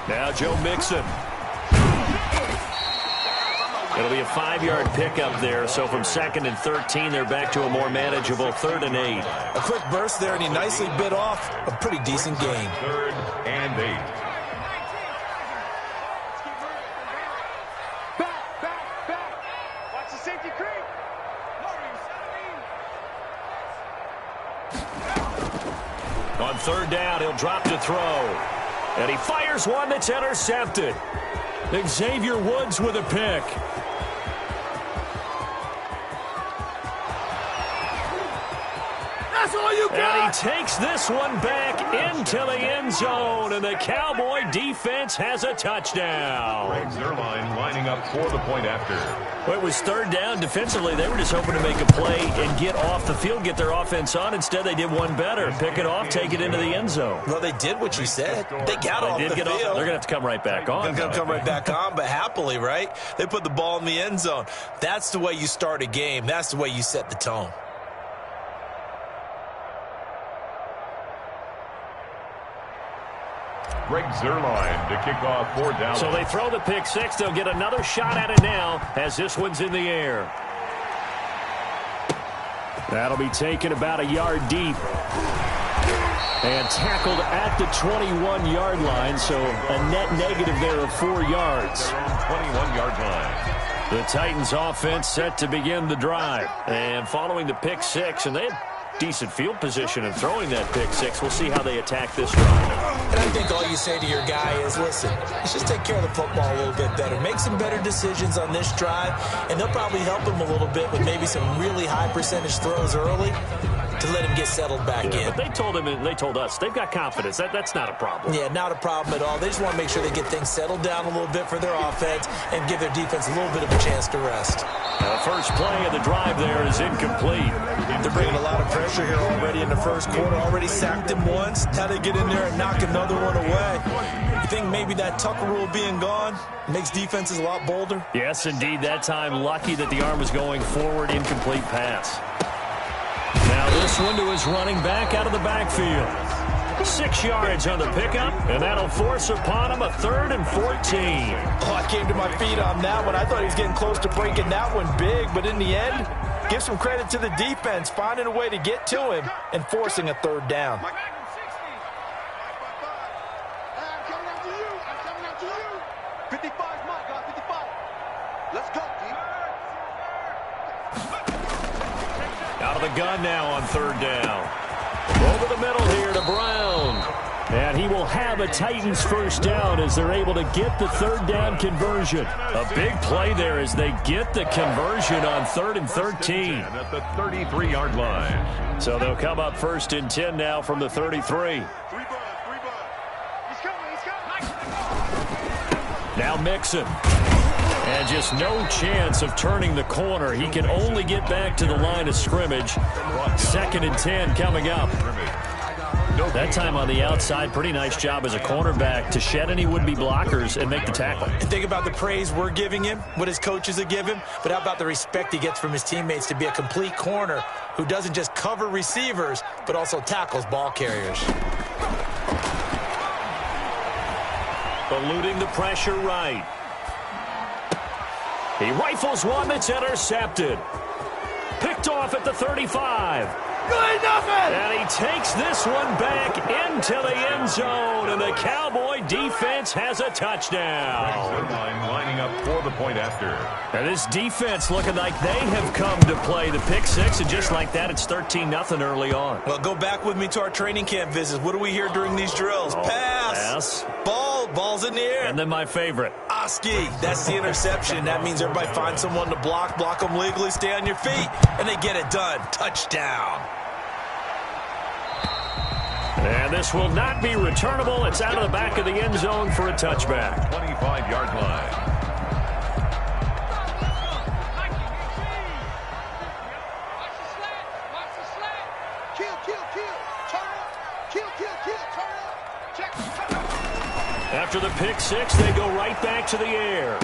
Now Joe Mixon. It'll be a 5-yard pickup there, so from 2nd and 13, they're back to a more manageable 3rd and 8. A quick burst there, and he nicely bit off a pretty decent gain. 3rd and 8. Back. Watch the safety creep. On 3rd down, he'll drop to throw. And he fires one that's intercepted. Xavier Woods with a pick. That's all you got. And he takes this one back into the end zone, and the Cowboy defense has a touchdown. Greg Zuerlein lining up for the point after. Well, it was 3rd down. Defensively, they were just hoping to make a play and get off the field, get their offense on. Instead, they did one better. Pick it off, take it into the end zone. Well, they did what you said. They got off the field. They're going to have to come right back on. They're going to come right back on, but happily, right? They put the ball in the end zone. That's the way you start a game. That's the way you set the tone. Greg Zuerlein to kick off for Dallas. So they throw the pick six. They'll get another shot at it now as this one's in the air. That'll be taken about a yard deep. And tackled at the 21-yard line, so a net negative there of 4 yards. Their own 21-yard line. The Titans offense set to begin the drive. And following the pick six, and they had decent field position in throwing that pick six. We'll see how they attack this drive. And I think all you say to your guy is, listen, let's just take care of the football a little bit better. Make some better decisions on this drive, and they'll probably help him a little bit with maybe some really high percentage throws early to let him get settled back in. But they told him, and they told us, they've got confidence. That's not a problem. Yeah, not a problem at all. They just want to make sure they get things settled down a little bit for their offense and give their defense a little bit of a chance to rest. The first play of the drive there is incomplete. They're bringing a lot of pressure here already in the first quarter. Already sacked him once. How they get in there and knock another one away. You think maybe that Tucker rule being gone makes defenses a lot bolder? Yes, indeed. That time, lucky that the arm was going forward. Incomplete pass. Now this one to his running back out of the backfield. 6 yards on the pickup, and that'll force upon him a 3rd and 14. Oh, I came to my feet on that one. I thought he was getting close to breaking that one big, but in the end, give some credit to the defense, finding a way to get to him and forcing a 3rd down. I'm coming after you. 55's my guy, 55. Let's go, team. Out of the gun now on 3rd down. Over the middle here to Brown. And he will have a Titans first down as they're able to get the 3rd down conversion. A big play there as they get the conversion on 3rd and 13. At the 33-yard line. So they'll come up 1st and 10 now from the 33. He's coming. Now Mixon. And just no chance of turning the corner. He can only get back to the line of scrimmage. 2nd and 10 coming up. That time on the outside, pretty nice job as a cornerback to shed any would-be blockers and make the tackle. And think about the praise we're giving him, what his coaches have given, but how about the respect he gets from his teammates to be a complete corner who doesn't just cover receivers, but also tackles ball carriers. Eluding the pressure right. He rifles one that's intercepted. Picked off at the 35. Good enough! And he takes this one back into the end zone, and the Cowboy defense has a touchdown. Zuerlein lining up for the point after. And this defense looking like they have come to play. The pick six, and just like that, it's 13-0 early on. Well, go back with me to our training camp visits. What do we hear during these drills? Pass. Ball's in the air. And then my favorite. Oski, that's the interception. That means everybody finds someone to block them legally, stay on your feet, and they get it done. Touchdown. And this will not be returnable. It's out of the back of the end zone for a touchback. 25-yard line. After the pick six, they go right back to the air.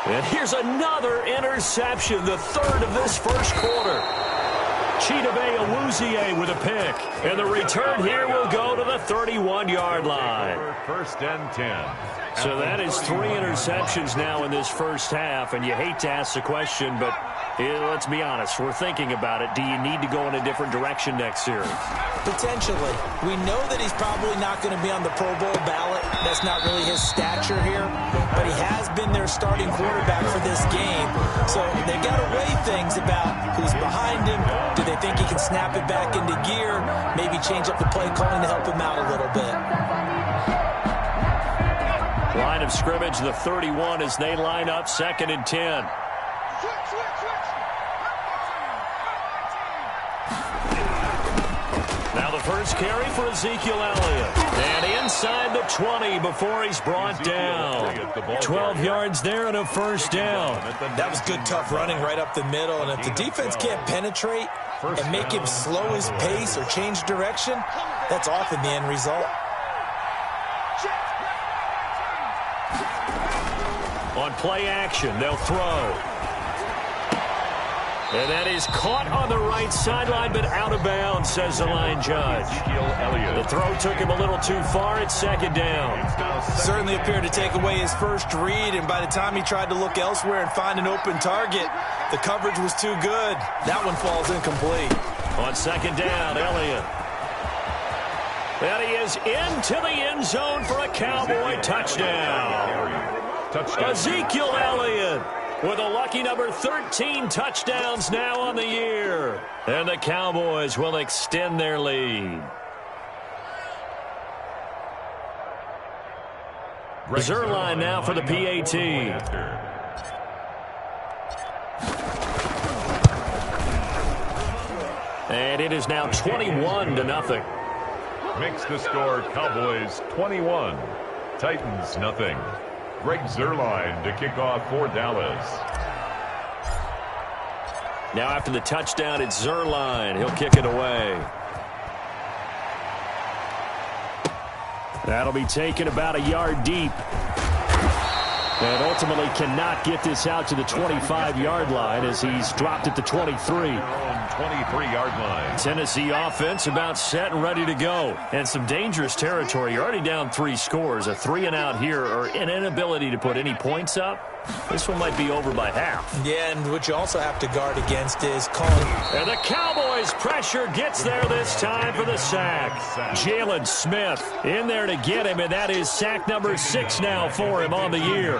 And here's another interception, the 3rd of this first quarter. Chidobe with a pick. And the return here will go to the 31-yard line. First and 10. So that is 3 interceptions now in this first half. And you hate to ask the question, but let's be honest. We're thinking about it. Do you need to go in a different direction next year? Potentially. We know that he's probably not going to be on the Pro Bowl ballot. That's not really his stature here. But he has been their starting quarterback for this game. So they've got to weigh things about who's behind him. Do they think he can snap it back into gear? Maybe change up the play calling to help him out a little bit. Line of scrimmage, the 31 as they line up, 2nd and 10. Now the first carry for Ezekiel Elliott. And inside the 20 before he's brought down. 12 yards there and a first down. That was good, tough running right up the middle. And if the defense can't penetrate and make him slow his pace or change direction, that's often the end result. On play action, they'll throw. And that is caught on the right sideline, but out of bounds, says the line judge. The throw took him a little too far. It's 2nd down. Certainly appeared to take away his first read, and by the time he tried to look elsewhere and find an open target, the coverage was too good. That one falls incomplete. On 2nd down, Elliott. And he is into the end zone for a Cowboy touchdown. Ezekiel Elliott with a lucky number 13 touchdowns now on the year. And the Cowboys will extend their lead. Zerline now for the PAT. And it is now 21-0. Makes the score Cowboys 21, Titans nothing. Greg Zerline to kick off for Dallas. Now after the touchdown, it's Zerline. He'll kick it away. That'll be taken about a yard deep. And ultimately cannot get this out to the 25-yard line as he's dropped at the 23. 23-yard line. Tennessee offense about set and ready to go. And some dangerous territory. You're already down 3 scores. A 3-and-out here or an inability to put any points up. This one might be over by half. Yeah, and what you also have to guard against is calling. And the Cowboys' pressure gets there this time for the sack. Jalen Smith in there to get him, and that is sack number 6 now for him on the year.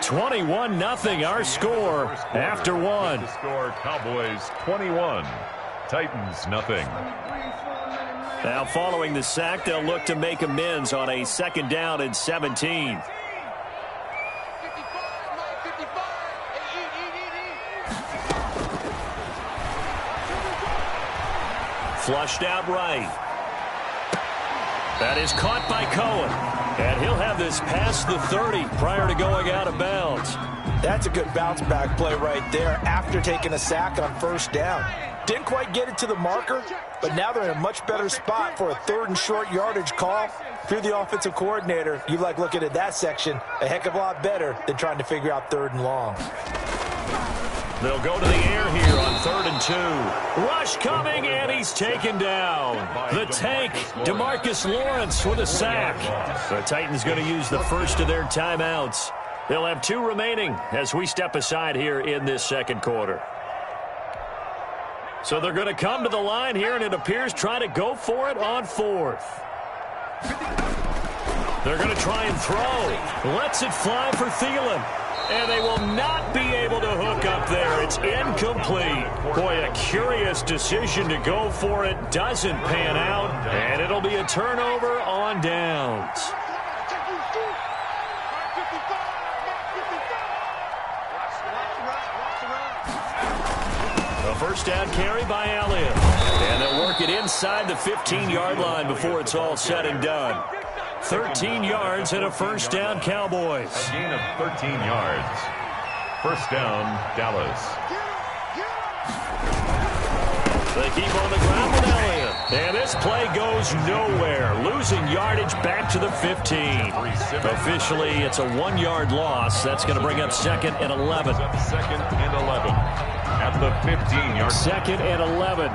21-0 our score after one. Score Cowboys 21, Titans nothing. Now following the sack, they'll look to make amends on a 2nd down and 17. Flushed out right. That is caught by Cohen. And he'll have this past the 30 prior to going out of bounds. That's a good bounce back play right there after taking a sack on 1st down. Didn't quite get it to the marker, but now they're in a much better spot for a 3rd and short yardage call. If you're the offensive coordinator, you like looking at that section a heck of a lot better than trying to figure out 3rd and long. They'll go to the air here on 3rd and 2. Rush coming, and he's taken down. The tank, DeMarcus Lawrence with a sack. The Titans going to use the first of their timeouts. They'll have 2 remaining as we step aside here in this 2nd quarter. So they're going to come to the line here, and it appears trying to go for it on 4th. They're going to try and throw. Lets it fly for Thielen. And they will not be able to hook up there. It's incomplete. Boy, a curious decision to go for it. Doesn't pan out. And it'll be a turnover on downs. A 1st down carry by Elliott. And they'll work it inside the 15-yard line before it's all said and done. 13 yards and a 1st down, Cowboys. A gain of 13 yards. 1st down, Dallas. They keep on the ground with Elliott. And this play goes nowhere. Losing yardage back to the 15. Officially, it's a 1-yard loss. That's going to bring up 2nd and 11. 2nd and 11 at the 15-yard. 2nd and 11.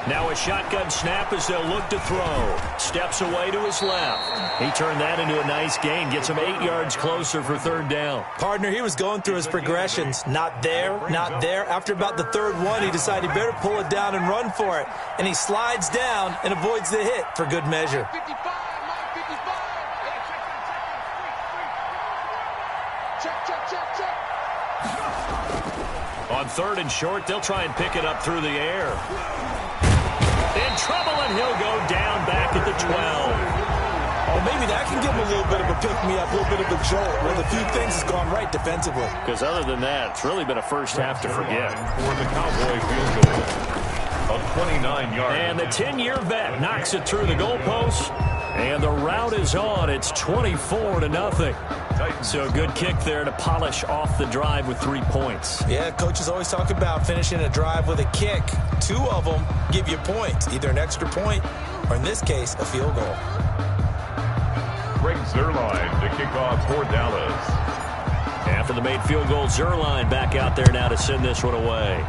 Now a shotgun snap as they'll look to throw. Steps away to his left. He turned that into a nice gain. Gets him 8 yards closer for 3rd down. Partner, he was going through his progressions. Not there, not there. After about the 3rd one, he decided he better pull it down and run for it. And he slides down and avoids the hit for good measure. 55, Mike, 55. Check. On 3rd and short, they'll try and pick it up through the air. In trouble, and he'll go down back at the 12. Well, maybe that can give him a little bit of a pick-me-up, a little bit of a jolt. Well, a few things has gone right defensively. Because other than that, it's really been a first half to forget. For the Cowboy field goal of 29 yards. And the 10-year vet knocks it through the goalpost. And the route is on. It's 24-0. So a good kick there to polish off the drive with 3 points. Yeah, coaches always talk about finishing a drive with a kick. 2 of them give you points, either an extra point or, in this case, a field goal. Greg Zuerlein to kick off for Dallas. After the made field goal, Zuerlein back out there now to send this one away.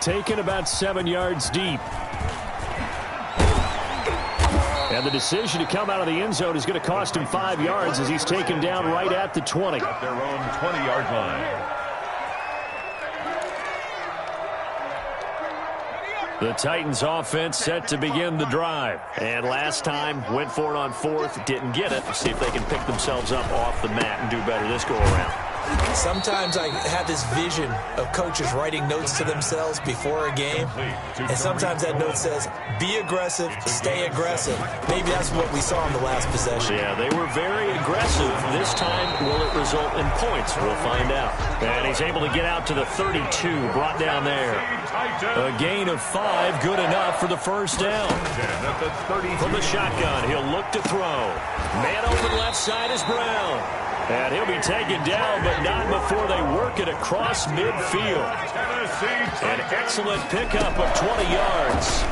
Taken about 7 yards deep. And the decision to come out of the end zone is going to cost him 5 yards as he's taken down right at the 20. At their own 20-yard line. The Titans offense set to begin the drive. And last time, went for it on 4th, didn't get it. See if they can pick themselves up off the mat and do better this go-around. Sometimes I have this vision of coaches writing notes to themselves before a game, and sometimes that note says, be aggressive, stay aggressive. Maybe that's what we saw in the last possession. Yeah, they were very aggressive. This time, will it result in points? We'll find out. And he's able to get out to the 32, brought down there. A gain of 5, good enough for the 1st down. From the shotgun, he'll look to throw. Man open left side is Brown. And he'll be taken down, but not before they work it across midfield. An excellent pickup of 20 yards.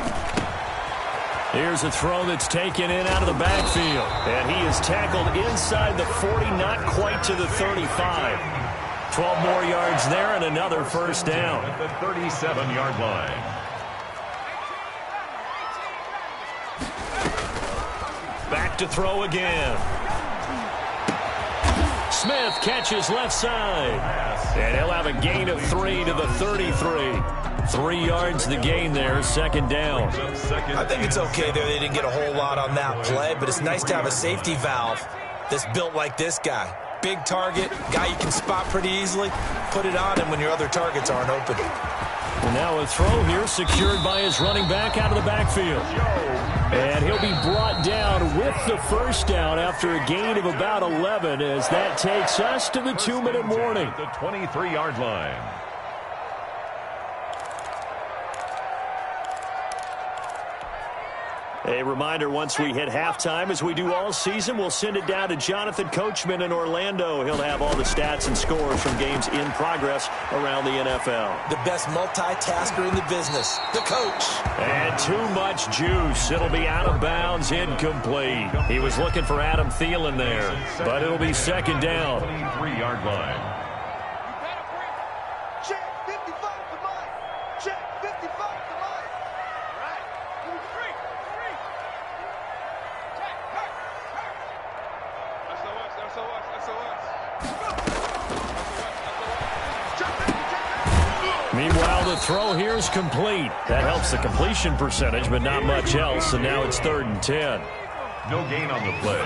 Here's a throw that's taken in out of the backfield. And he is tackled inside the 40, not quite to the 35. 12 more yards there and another 1st down. At the 37-yard line. Back to throw again. Smith catches left side. And he'll have a gain of 3 to the 33. 3 yards the gain there, 2nd down. I think it's okay there. They didn't get a whole lot on that play, but it's nice to have a safety valve that's built like this guy. Big target, guy you can spot pretty easily. Put it on him when your other targets aren't open. And now a throw here secured by his running back out of the backfield. And he'll be brought down with the 1st down after a gain of about 11 as that takes us to the 2-minute warning. The 23-yard line. A reminder, once we hit halftime, as we do all season, we'll send it down to Jonathan Coachman in Orlando. He'll have all the stats and scores from games in progress around the NFL. The best multitasker in the business, the coach. And too much juice. It'll be out of bounds, incomplete. He was looking for Adam Thielen there, but it'll be 2nd down. 23-yard line. Check 55 to Mike. Check 55 to Mike. Right. 3. Meanwhile, the throw here is complete. That helps the completion percentage, but not much else, and now it's 3rd and 10. No gain on the play.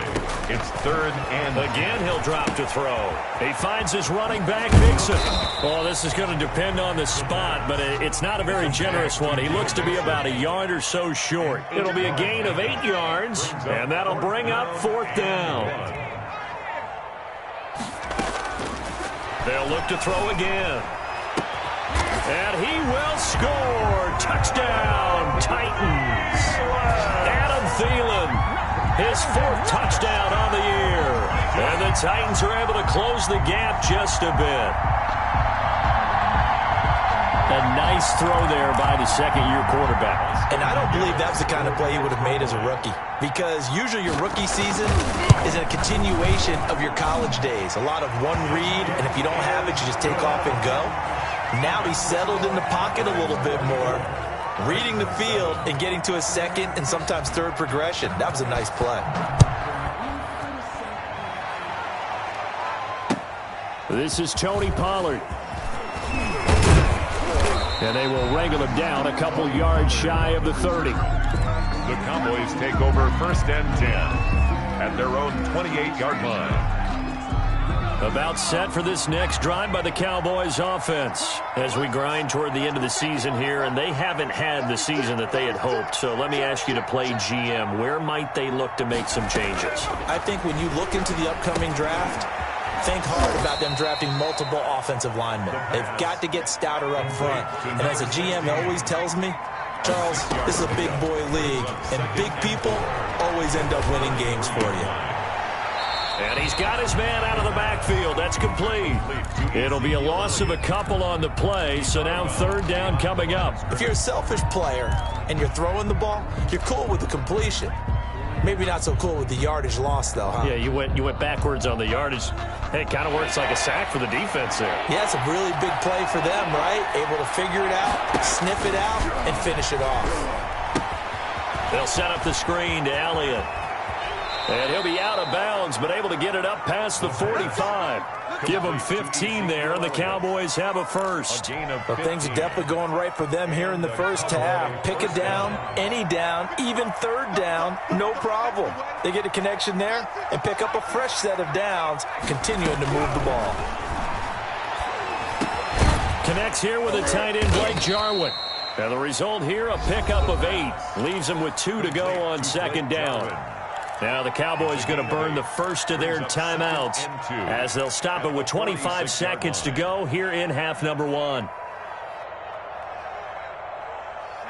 It's 3rd and again. He'll drop to throw. He finds his running back, Mixon. Well, this is going to depend on the spot, but it's not a very generous one. He looks to be about a yard or so short. It'll be a gain of 8 yards, and that'll bring up 4th down. They'll look to throw again. And he will score. Touchdown, Titans. Adam Thielen, his 4th touchdown on the year. And the the Titans are able to close the gap just a bit. A nice throw there by the second-year quarterback. And I don't believe that was the kind of play he would have made as a rookie, because usually your rookie season is a continuation of your college days. A lot of one read, and if you don't have it, you just take off and go. Now he's settled in the pocket a little bit more, reading the field and getting to a second and sometimes third progression. That was a nice play. This is Tony Pollard. And they will wrangle him down a couple yards shy of the 30. The Cowboys take over 1st and 10 at their own 28-yard line. About set for this next drive by the Cowboys offense as we grind toward the end of the season here, and they haven't had the season that they had hoped. So let me ask you to play GM. Where might they look to make some changes? I think when you look into the upcoming draft, think hard about them drafting multiple offensive linemen. They've got to get stouter up front. And as a GM always tells me, Charles, this is a big boy league, and big people always end up winning games for you. And he's got his man out of the backfield. That's complete. It'll be a loss of a couple on the play, so now 3rd down coming up. If you're a selfish player and you're throwing the ball, you're cool with the completion. Maybe not so cool with the yardage loss, though, huh? Yeah, you went backwards on the yardage. Hey, it kind of works like a sack for the defense there. Yeah, it's a really big play for them, right? Able to figure it out, sniff it out, and finish it off. They'll set up the screen to Elliott. And he'll be out of bounds, but able to get it up past the 45. Give them 15 there, and the Cowboys have a first. Well, things are definitely going right for them here in the first half. Pick a down, any down, even 3rd down, no problem. They get a connection there and pick up a fresh set of downs, continuing to move the ball. Connects here with a tight end, Blake Jarwin. And the result here, a pickup of 8. Leaves them with 2 to go on 2nd down. Now the Cowboys going to burn the first of their timeouts as they'll stop it with 25 seconds to go here in half number 1.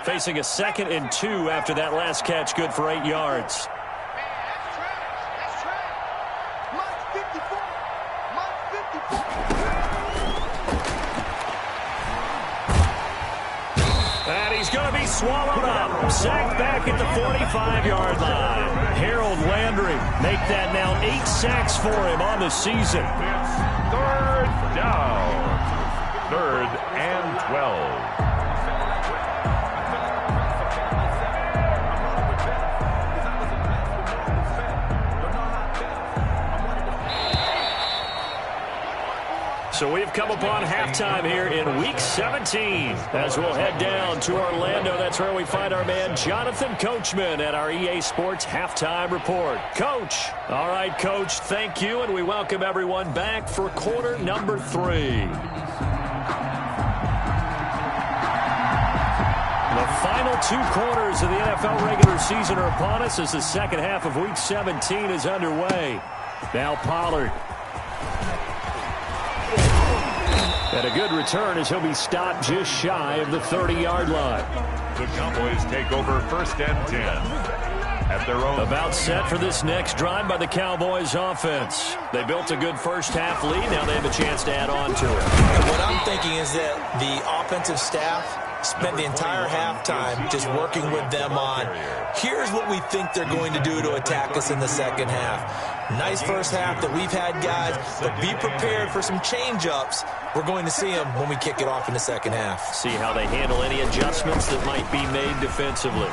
Facing a 2nd and 2 after that last catch, good for 8 yards. And he's going to be swallowed up. Sacked back at the 45-yard line. Harold Landry make that now 8 sacks for him on the season. 3rd down. 3rd and 12. So we've come upon halftime here in Week 17. As we'll head down to Orlando, that's where we find our man Jonathan Coachman at our EA Sports Halftime Report. Coach. All right, Coach, thank you, and we welcome everyone back for quarter number 3. The final 2 quarters of the NFL regular season are upon us as the second half of Week 17 is underway. Now Pollard. And a good return as he'll be stopped just shy of the 30-yard line. The Cowboys take over 1st and 10 at their own. About set for this next drive by the Cowboys offense. They built a good first half lead. Now they have a chance to add on to it. And what I'm thinking is that the offensive staff spent the entire halftime just working with them on, here's what we think they're going to do to attack us in the second half. Nice first half that we've had, guys, but be prepared for some change-ups. We're going to see them when we kick it off in the second half. See how they handle any adjustments that might be made defensively.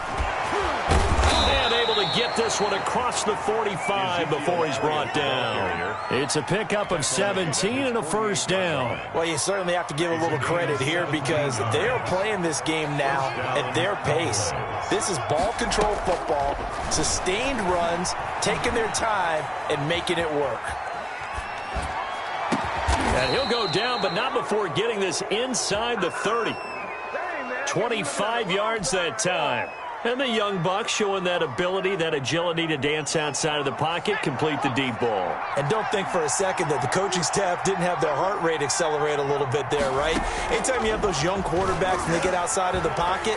And able to get this one across the 45 before he's brought down. It's a pickup of 17 and a first down. Well, you certainly have to give a little credit here because they're playing this game now at their pace. This is ball control football, sustained runs, taking their time and making it work. And he'll go down, but not before getting this inside the 30. 25 yards that time. And the young buck showing that ability, that agility to dance outside of the pocket, complete the deep ball. And don't think for a second that the coaching staff didn't have their heart rate accelerate a little bit there, right? Anytime you have those young quarterbacks and they get outside of the pocket,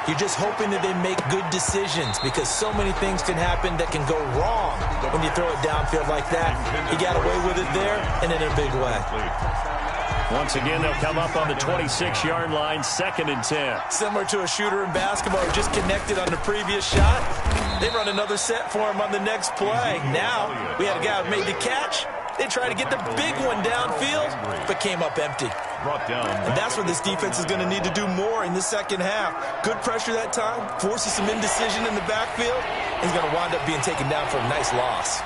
You're just hoping that they make good decisions because so many things can happen that can go wrong when you throw it downfield like that. He got away with it there and in a big way. Once again, they'll come up on the 26-yard line, 2nd and 10. Similar to a shooter in basketball who just connected on the previous shot. They run another set for him on the next play. Now, we had a guy who made the catch. They tried to get the big one downfield, but came up empty. And that's what this defense is going to need to do more in the second half. Good pressure that time, forces some indecision in the backfield. He's going to wind up being taken down for a nice loss.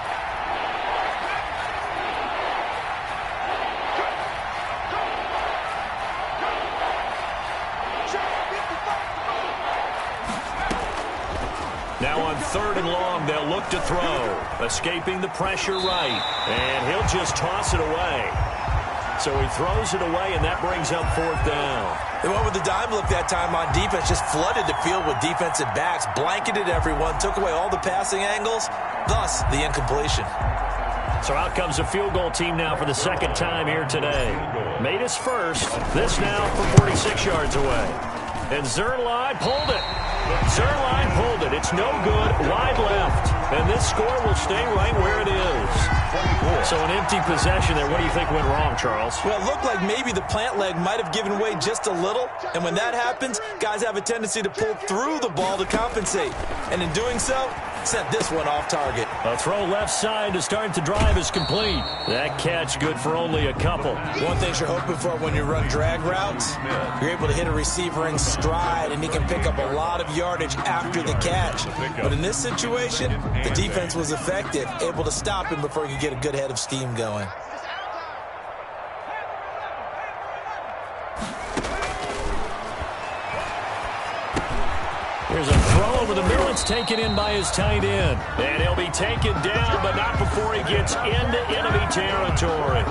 Now on 3rd and long, they'll look to throw. Escaping the pressure right. And he'll just toss it away. So he throws it away, and that brings up 4th down. They went with the dime look that time on defense. Just flooded the field with defensive backs. Blanketed everyone. Took away all the passing angles. Thus, the incompletion. So out comes a field goal team now for the 2nd time here today. Made his first. This now from 46 yards away. And Zerline pulled it. Zerline pulled it. It's no good. Wide left. And this score will stay right where it is. So an empty possession there. What do you think went wrong, Charles? Well, it looked like maybe the plant leg might have given way just a little. And when that happens, guys have a tendency to pull through the ball to compensate. And in doing so, sent this one off target. A throw left side to start the drive is complete. That catch good for only a couple. One thing you're hoping for when you run drag routes, you're able to hit a receiver in stride, and he can pick up a lot of yardage after the catch. But in this situation, the defense was effective, able to stop him before he could get a good head of steam going. There's a throw over the middle. It's taken in by his tight end. And he'll be taken down, but not before he gets into enemy territory.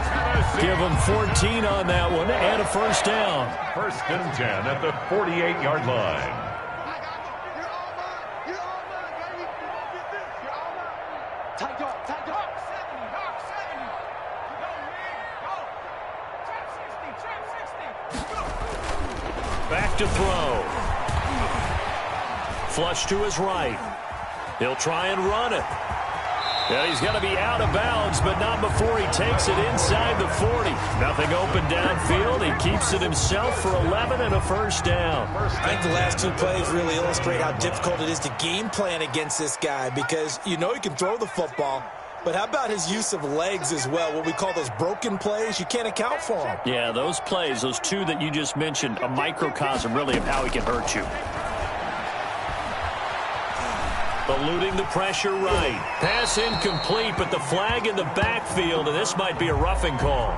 Give him 14 on that one and a 1st down. 1st and 10 at the 48-yard line. Back to throw. Flush to his right. He'll try and run it. And he's got to be out of bounds, but not before he takes it inside the 40. Nothing open downfield. He keeps it himself for 11 and a 1st down. I think the last 2 plays really illustrate how difficult it is to game plan against this guy because you know he can throw the football, but how about his use of legs as well? What we call those broken plays, you can't account for them. Yeah, those plays, those 2 that you just mentioned, a microcosm really of how he can hurt you. Eluding the pressure right. Pass incomplete, but the flag in the backfield, and this might be a roughing call.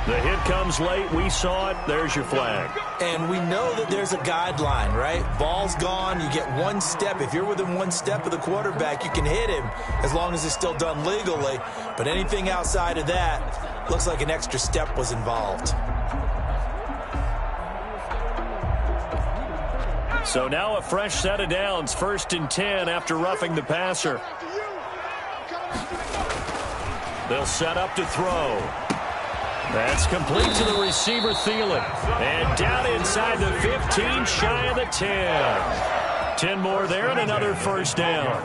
The hit comes late. We saw it. There's your flag. And we know that there's a guideline, right? Ball's gone. You get 1 step. If you're within 1 step of the quarterback, you can hit him as long as it's still done legally. But anything outside of that, looks like an extra step was involved. So now a fresh set of downs, 1st and 10 after roughing the passer. They'll set up to throw. That's complete to the receiver, Thielen. And down inside the 15, shy of the 10. 10 more there and another 1st down.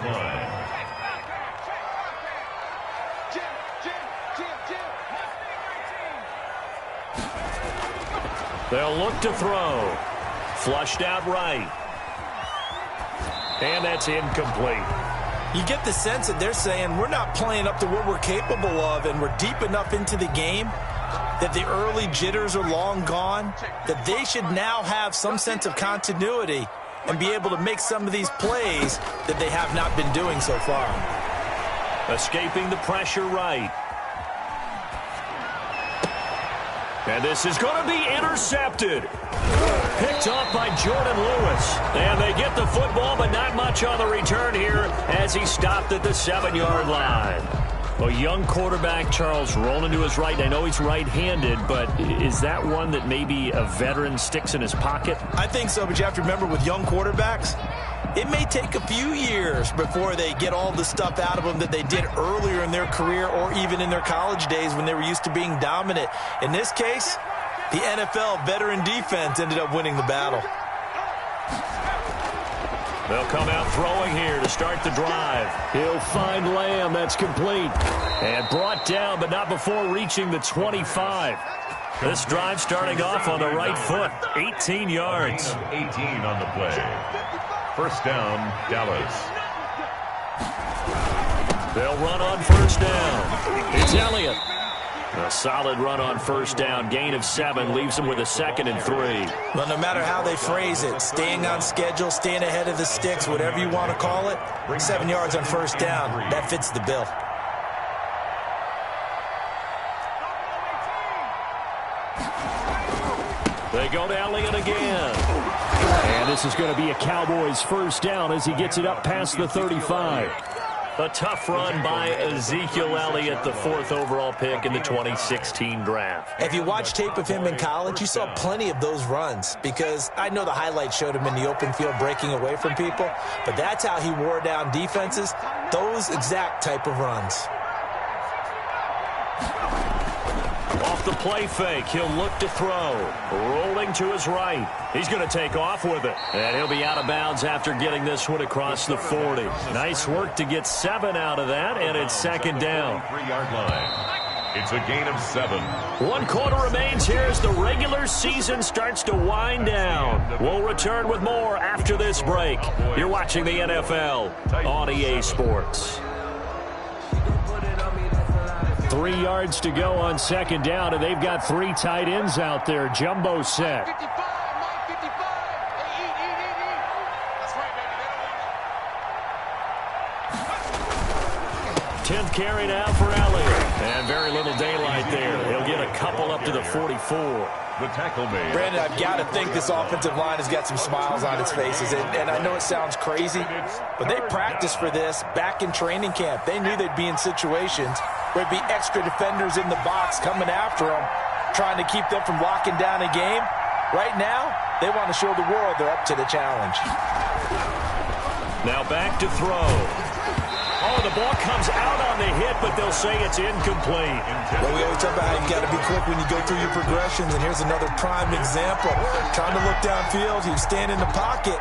They'll look to throw. Flushed out right. And that's incomplete. You get the sense that they're saying we're not playing up to what we're capable of, and we're deep enough into the game that the early jitters are long gone, that they should now have some sense of continuity and be able to make some of these plays that they have not been doing so far. Escaping the pressure right. And this is going to be intercepted. Picked off by Jordan Lewis. And they get the football, but not much on the return here as he stopped at the 7-yard line. A young quarterback, Charles, rolling to his right. I know he's right-handed, but is that one that maybe a veteran sticks in his pocket? I think so, but you have to remember with young quarterbacks, it may take a few years before they get all the stuff out of them that they did earlier in their career or even in their college days when they were used to being dominant. In this case, The NFL veteran defense ended up winning the battle. They'll come out throwing here to start the drive. He'll find Lamb. That's complete. And brought down, but not before reaching the 25. This drive starting off on the right foot. 18 yards. 18 on the play. First down, Dallas. They'll run on first down. It's Elliott. A solid run on first down. Gain of 7 leaves them with a 2nd and 3. Well, no matter how they phrase it, staying on schedule, staying ahead of the sticks, whatever you want to call it, 7 yards on first down, that fits the bill. They go to Elliott again. And this is going to be a Cowboys first down as he gets it up past the 35. A tough run by Ezekiel Elliott, the 4th overall pick in the 2016 draft. If you watch tape of him in college, you saw plenty of those runs, because I know the highlights showed him in the open field breaking away from people, but that's how he wore down defenses, those exact type of runs. Off the play fake, he'll look to throw. Rolling to his right. He's going to take off with it. And he'll be out of bounds after getting this one across the 40. Nice work to get 7 out of that, and it's 2nd down. 3-yard line. It's a gain of 7. 1 quarter remains here as the regular season starts to wind down. We'll return with more after this break. You're watching the NFL on EA Sports. 3 yards to go on 2nd down, and they've got 3 tight ends out there. Jumbo set. 55, Mike, 55. Hey, eat. That's right, baby. 10th carry now for Elliott. And very little daylight there. He'll get a couple up to the 44. The tackle made. Brandon, I've got to think this offensive line has got some smiles on its faces. And I know it sounds crazy, but they practiced for this back in training camp. They knew they'd be in situations where there'd be extra defenders in the box coming after them, trying to keep them from locking down a game. Right now, they want to show the world they're up to the challenge. Now back to throw. Oh, the ball comes out on the hit, but they'll say it's incomplete. Well, we always talk about how you've got to be quick when you go through your progressions, and here's another prime example. Trying to look downfield, he was standing in the pocket,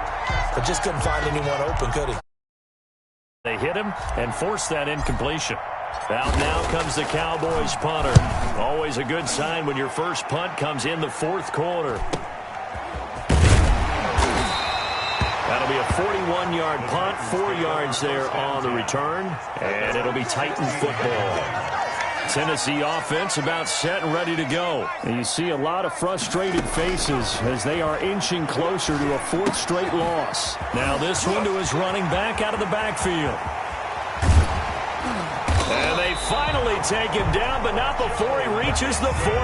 but just couldn't find anyone open, could he? They hit him and forced that incompletion. Out now comes the Cowboys punter. Always a good sign when your first punt comes in the 4th quarter. That'll be a 41-yard punt, 4 yards there on the return, and it'll be Titan football. Tennessee offense about set and ready to go. And you see a lot of frustrated faces as they are inching closer to a 4th straight loss. Now this one to his running back out of the backfield. And they finally take him down, but not before he reaches the 43.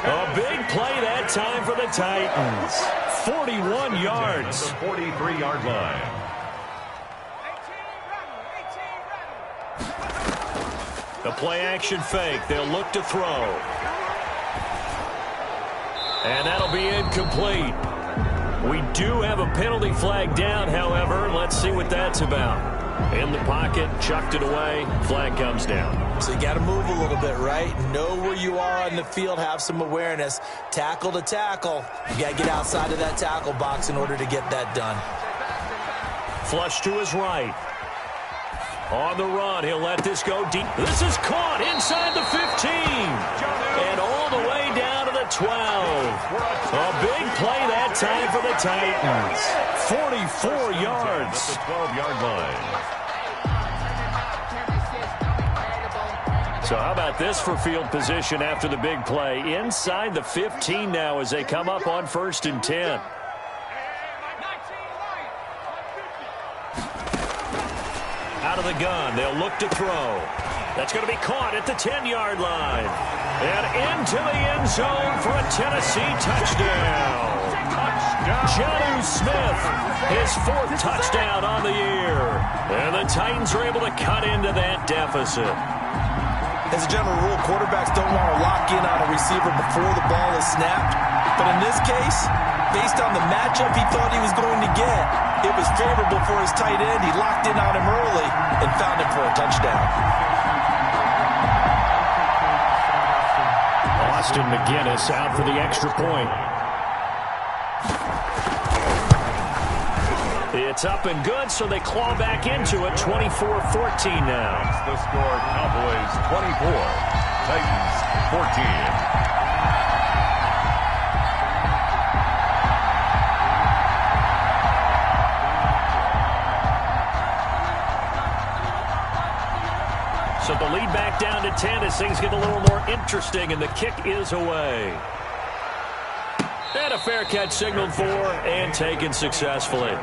A big play that time for the Titans. 41 yards. The 43-yard line. The play-action fake. They'll look to throw. And that'll be incomplete. We do have a penalty flag down, however. Let's see what that's about. In the pocket, chucked it away, flag comes down. So you got to move a little bit, right? Know where you are on the field, have some awareness. Tackle to tackle. You got to get outside of that tackle box in order to get that done. Flush to his right. On the run, he'll let this go deep. This is caught inside the 15. And all the way down to the 12. A big play that time for the Titans. 44 yards. The 12-yard line. So how about this for field position after the big play? Inside the 15 now as they come up on 1st and 10. Out of the gun, they'll look to throw. That's going to be caught at the 10-yard line. And into the end zone for a Tennessee touchdown. Jonnu Smith, his 4th touchdown on the year. And the Titans are able to cut into that deficit. As a general rule, quarterbacks don't want to lock in on a receiver before the ball is snapped. But in this case, based on the matchup he thought he was going to get, it was favorable for his tight end. He locked in on him early and found him for a touchdown. Austin McGinnis out for the extra point. It's up and good, so they claw back into it. 24-14 now. That's the score. Cowboys 24, Titans 14. So the lead back down to 10 as things get a little more interesting, and the kick is away. And a fair catch signaled for and taken successfully.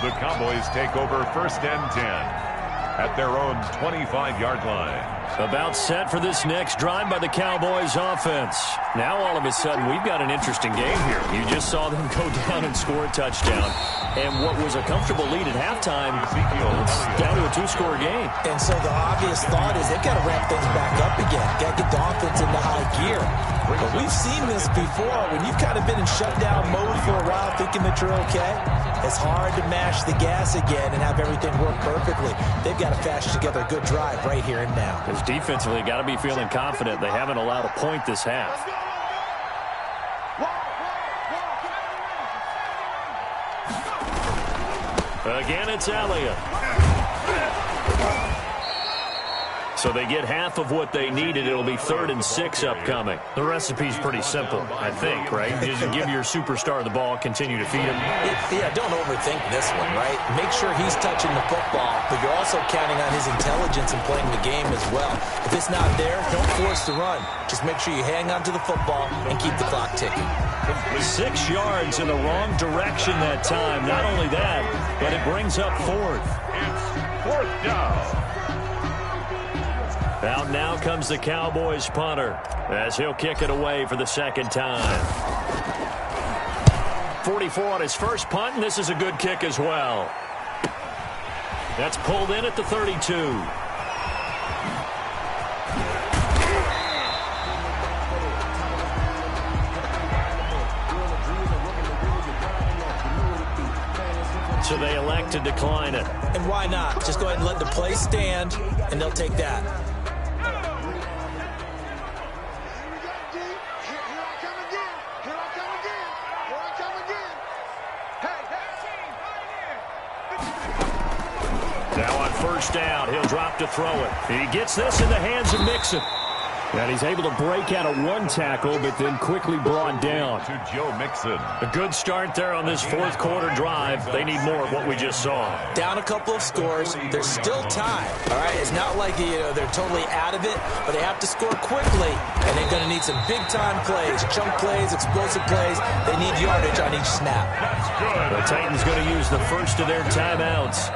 The Cowboys take over 1st and 10 at their own 25-yard line. About set for this next drive by the Cowboys offense. Now all of a sudden we've got an interesting game here. You just saw them go down and score a touchdown. And what was a comfortable lead at halftime, it's down to a 2-score game. And so the obvious thought is they've got to ramp things back up again. Got to get the offense into high gear. But we've seen this before. When you've kind of been in shutdown mode for a while thinking that you're okay, it's hard to mash the gas again and have everything work perfectly. They've got to fashion together a good drive right here and now. Because defensively, got to be feeling confident. They haven't allowed a point this half. Again, it's Elliott. So they get half of what they needed. It'll be 3rd and 6 upcoming. The recipe's pretty simple, I think, right? Just give your superstar the ball, continue to feed him. Yeah, don't overthink this one, right? Make sure he's touching the football, but you're also counting on his intelligence and playing the game as well. If it's not there, don't force the run. Just make sure you hang on to the football and keep the clock ticking. 6 yards in the wrong direction that time. Not only that, but it brings up 4th. It's 4th down. Out now comes the Cowboys punter as he'll kick it away for the 2nd time. 44 on his first punt, and this is a good kick as well. That's pulled in at the 32. So they elect to decline it. And why not? Just go ahead and let the play stand, and they'll take that. Now on 1st down, he'll drop to throw it. He gets this in the hands of Mixon. And he's able to break out of 1 tackle, but then quickly brought down. To Joe Mixon. A good start there on this 4th quarter drive. They need more of what we just saw. Down a couple of scores. There's still time. All right, it's not like they're totally out of it, but they have to score quickly, and they're going to need some big-time plays, chunk plays, explosive plays. They need yardage on each snap. That's good. The Titans going to use the first of their timeouts.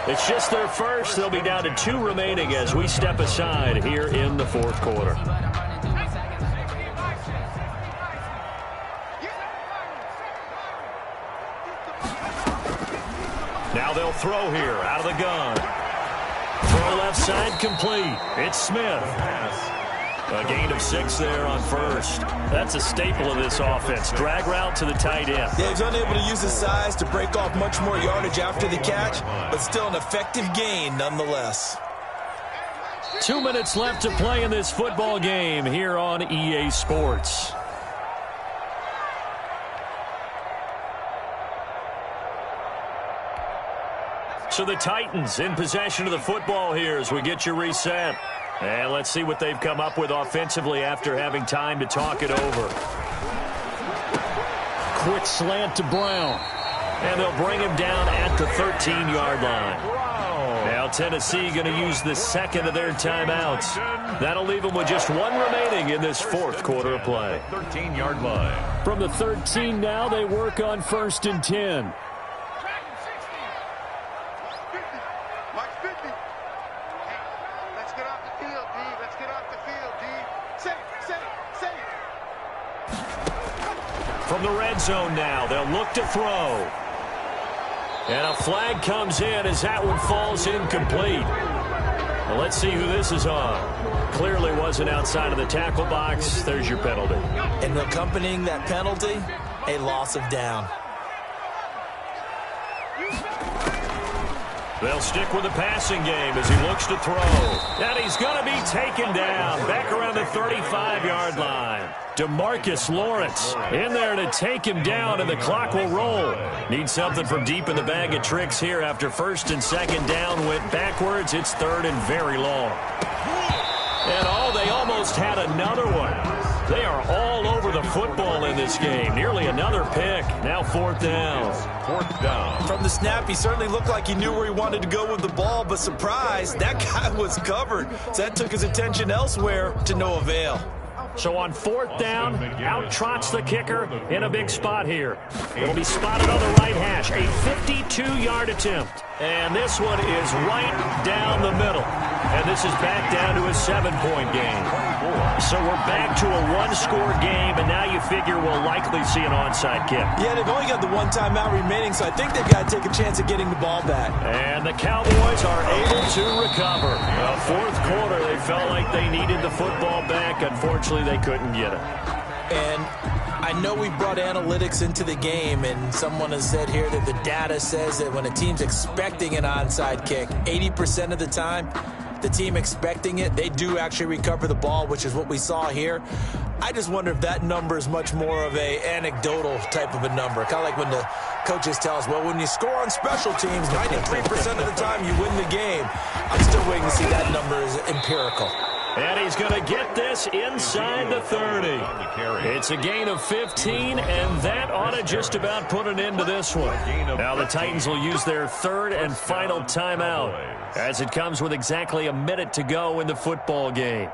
It's just their first. They'll be down to 2 remaining as we step aside here in the 4th quarter. Now they'll throw here out of the gun. Throw left side complete. It's Smith. A gain of 6 there on 1st. That's a staple of this offense. Drag route to the tight end. Yeah, he's unable to use his size to break off much more yardage after the catch, but still an effective gain nonetheless. 2 minutes left to play in this football game here on EA Sports. So the Titans in possession of the football here as we get you reset. And let's see what they've come up with offensively after having time to talk it over. Quick slant to Brown. And they'll bring him down at the 13-yard line. Now Tennessee going to use the 2nd of their timeouts. That'll leave them with just 1 remaining in this 4th quarter of play. 13-yard line. From the 13 now, they work on 1st and 10. From the red zone now, they'll look to throw. And a flag comes in as that one falls incomplete. Well, let's see who this is on. Clearly wasn't outside of the tackle box. There's your penalty. And accompanying that penalty, a loss of down. They'll stick with the passing game as he looks to throw. And he's going to be taken down back around the 35-yard line. DeMarcus Lawrence in there to take him down, and the clock will roll. Need something from deep in the bag of tricks here after first and second down went backwards. It's third and very long. And they almost had another one. They are all over the football in this game. Nearly another pick. Now fourth down. Fourth down. From the snap, he certainly looked like he knew where he wanted to go with the ball, but surprise, that guy was covered. So that took his attention elsewhere to no avail. So on fourth down, out trots the kicker in a big spot here. It'll be spotted on the right hash. A 52-yard attempt. And this one is right down the middle. And this is back down to a 7-point game. So we're back to a one-score game, and now you figure we'll likely see an onside kick. Yeah, they've only got the one timeout remaining, so I think they've got to take a chance at getting the ball back. And the Cowboys are able to recover. Fourth quarter, they felt like they needed the football back. Unfortunately, they couldn't get it. And I know we brought analytics into the game, and someone has said here that the data says that when a team's expecting an onside kick, 80% of the time, the team expecting it, they do actually recover the ball, which is what we saw here. I just wonder if that number is much more of a anecdotal type of a number. Kind of like when the coaches tell us, well, when you score on special teams, 93% of the time you win the game. I'm still waiting to see that number is empirical. And he's going to get this inside the 30. It's a gain of 15, and that ought to just about put an end to this one. Now the Titans will use their third and final timeout as it comes with exactly a minute to go in the football game.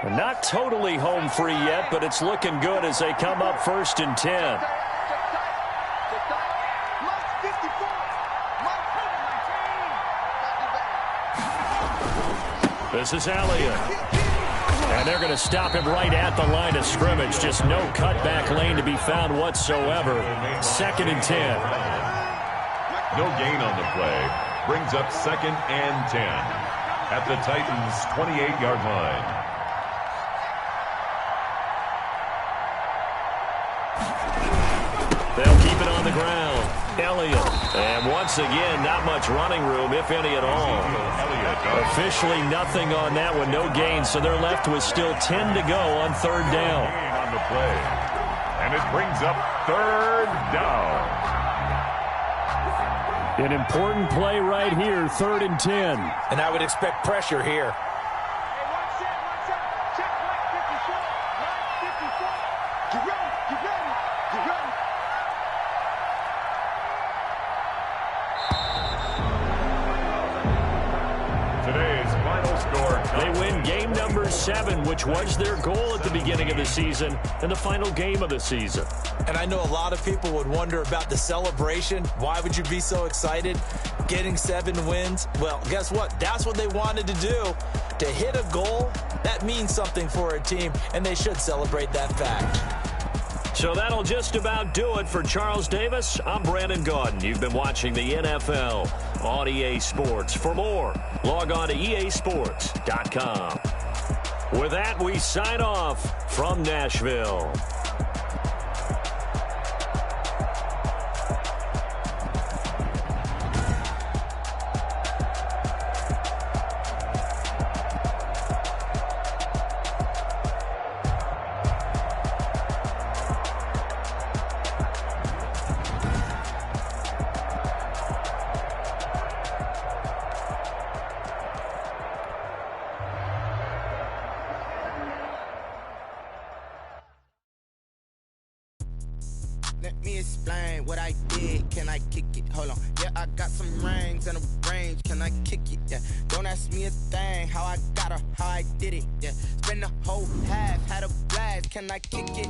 Not totally home free yet, but it's looking good as they come up first and 10. This is Elliott. And they're going to stop him right at the line of scrimmage. Just no cutback lane to be found whatsoever. Second and 10. No gain on the play. Brings up second and 10 at the Titans' 28-yard line. They'll keep it on the ground. Elliott. And once again, not much running room, if any at all. Officially nothing on that one. No gain, so they're left with still 10 to go on third down. On the play. And it brings up third down. An important play right here, third and 10. And I would expect pressure here. They win game number 7, which was their goal at the beginning of the season, and the final game of the season. And I know a lot of people would wonder about the celebration. Why would you be so excited? Getting 7 wins? Well, guess what? That's what they wanted to do. To hit a goal, that means something for a team, and they should celebrate that fact. So that'll just about do it for Charles Davis. I'm Brandon Gaudin. You've been watching the NFL on EA Sports. For more, log on to easports.com. With that, we sign off from Nashville. Let me explain what I did. Can I kick it? Hold on. Yeah, I got some rings and a range. Can I kick it? Yeah. Don't ask me a thing. How I got her, how I did it. Yeah. Spend the whole half, had a blast. Can I kick it?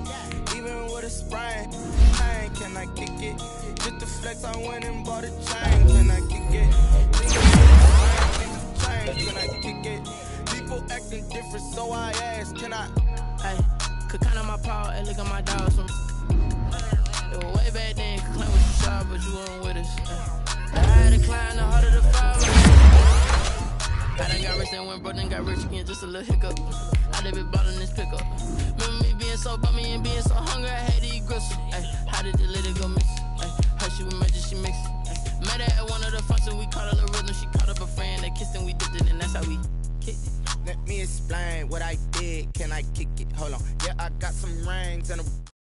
Even with a sprain. Can I kick it? Just the flex, I went and bought a chain. Can I kick it? Can I kick it? People acting different, so I asked, can I? Hey, could count on my power and look at my dogs from. It was way back then, could claim what you saw, but you weren't with us. I had to climb the heart of the fire. I done got rich and went broke, then got rich again, just a little hiccup. I done been ballin' this pickup. Remember me being so bummy and being so hungry, I had to eat gristle. Ay, how did the lady go miss? Ay, her she was major, she mixed. Met her at one of the functions, we caught a little rhythm. She caught up a friend, they kissed and we dipped it, and that's how we kicked it. Let me explain what I did. Can I kick it? Hold on. Yeah, I got some rings and a